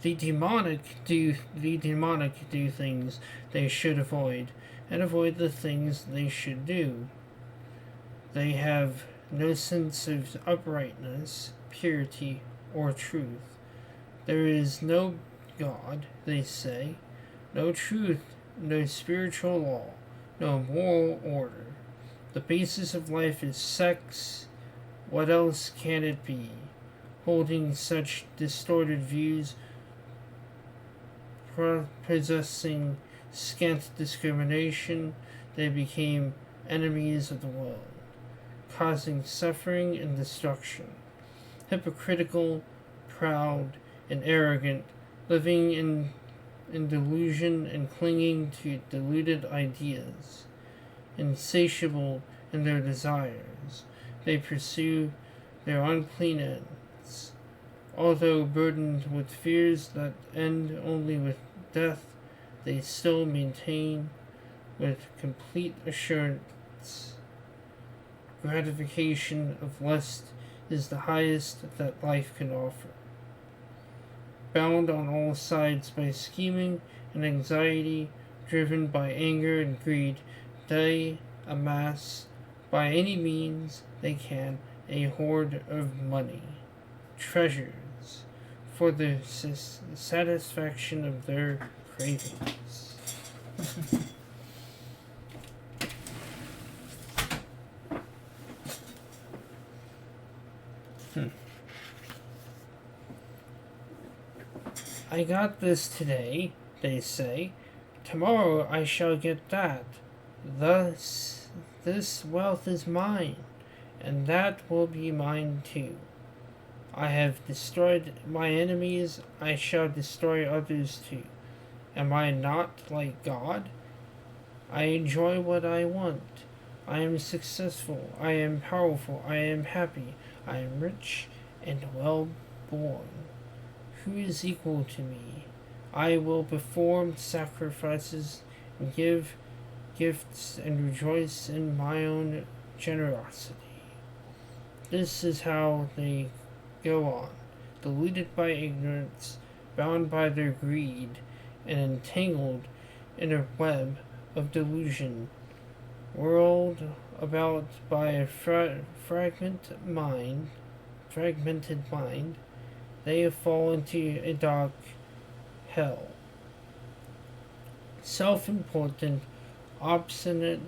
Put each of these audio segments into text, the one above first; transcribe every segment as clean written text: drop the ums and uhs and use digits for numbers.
the demonic do things they should avoid, and avoid the things they should do. They have no sense of uprightness, purity, or truth. There is no God, they say, no truth, no spiritual law, no moral order. The basis of life is sex. What else can it be? Holding such distorted views, possessing scant discrimination, they became enemies of the world, causing suffering and destruction. Hypocritical, proud, and arrogant, living in delusion and clinging to deluded ideas. Insatiable in their desires, they pursue their unclean ends. Although burdened with fears that end only with death, they still maintain with complete assurance gratification of lust is the highest that life can offer. Bound on all sides by scheming and anxiety, driven by anger and greed, they amass, by any means they can, a hoard of money, treasures, for the satisfaction of their cravings. I got this today, they say. Tomorrow I shall get that. Thus, this wealth is mine, and that will be mine too. I have destroyed my enemies, I shall destroy others too. Am I not like God? I enjoy what I want. I am successful, I am powerful, I am happy, I am rich and well born. Who is equal to me? I will perform sacrifices and give gifts and rejoice in my own generosity. This is how they go on, deluded by ignorance, bound by their greed, and entangled in a web of delusion, whirled about by a fragmented mind, they fall into a dark hell. Self-important, obstinate,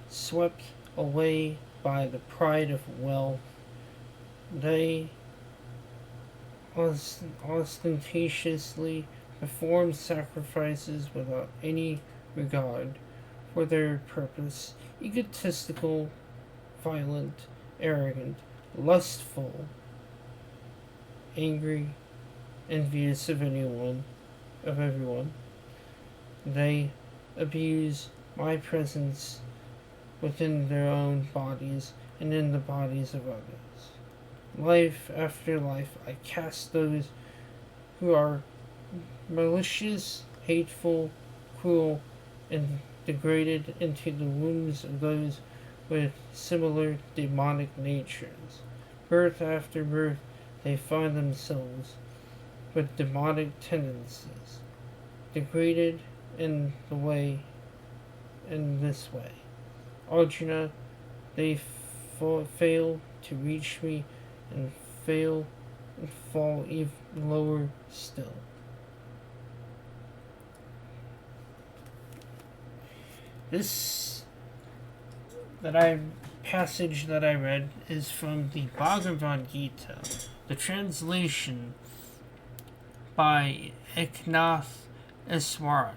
swept away by the pride of wealth, they ostentatiously perform sacrifices without any regard for their purpose, egotistical, violent, arrogant, lustful, angry, envious of everyone. They abuse my presence within their own bodies and in the bodies of others. Life after life, I cast those who are malicious, hateful, cruel, and degraded into the wombs of those with similar demonic natures. Birth after birth, they find themselves with demonic tendencies, degraded in this way. Arjuna, they fail to reach me and fail and fall even lower still. This passage that I read is from the Bhagavad Gita, the translation by Eknath Eswaran.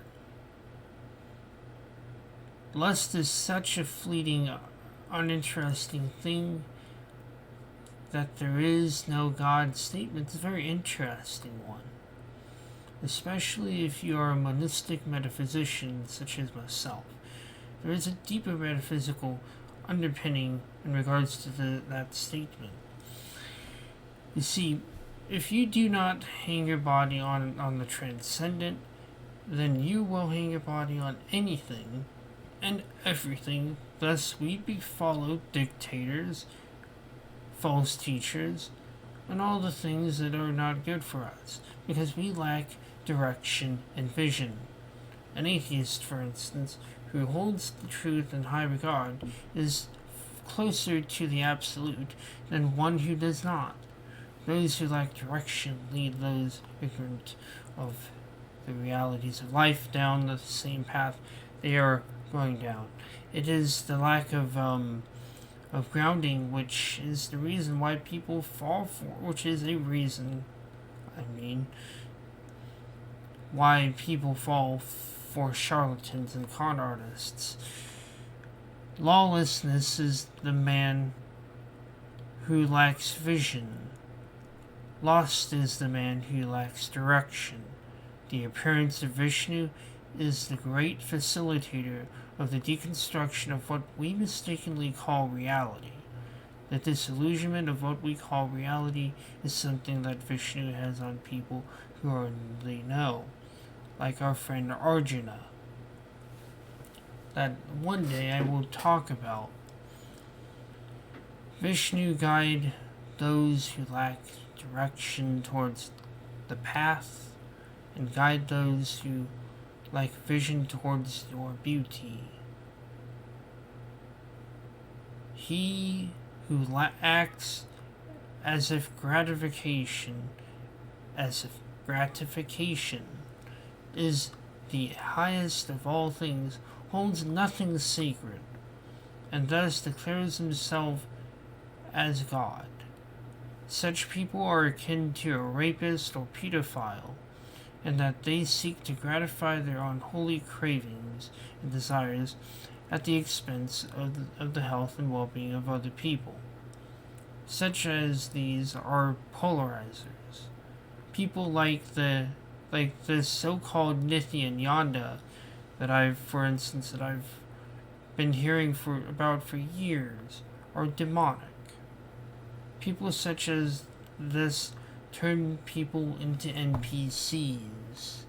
Lust is such a fleeting, uninteresting thing that there is no God statement. It's a very interesting one, especially if you are a monistic metaphysician such as myself. There is a deeper metaphysical underpinning in regards to that statement. You see, if you do not hang your body on the transcendent, then you will hang your body on anything and everything. Thus we follow dictators, false teachers, and all the things that are not good for us, because we lack direction and vision. An atheist, for instance, who holds the truth in high regard, is closer to the absolute than one who does not. Those who lack direction lead those ignorant of the realities of life down the same path they are going down. It is the lack of grounding which is the reason why people fall for, which is a reason, why people fall for charlatans and con artists. Lawlessness is the man who lacks vision. Lost is the man who lacks direction. The appearance of Vishnu is the great facilitator of the deconstruction of what we mistakenly call reality. The disillusionment of what we call reality is something that Vishnu has on people who already know, like our friend Arjuna, that one day I will talk about. Vishnu guide those who lack direction towards the path, and guide those who lack vision towards your beauty. He who acts as if gratification is the highest of all things, holds nothing sacred, and thus declares himself as God. Such people are akin to a rapist or pedophile, in that they seek to gratify their unholy cravings and desires at the expense of the health and well-being of other people. Such as these are polarizers. People like this so-called Nithyananda that I've been hearing about for years are demonic. People such as this turn people into NPCs.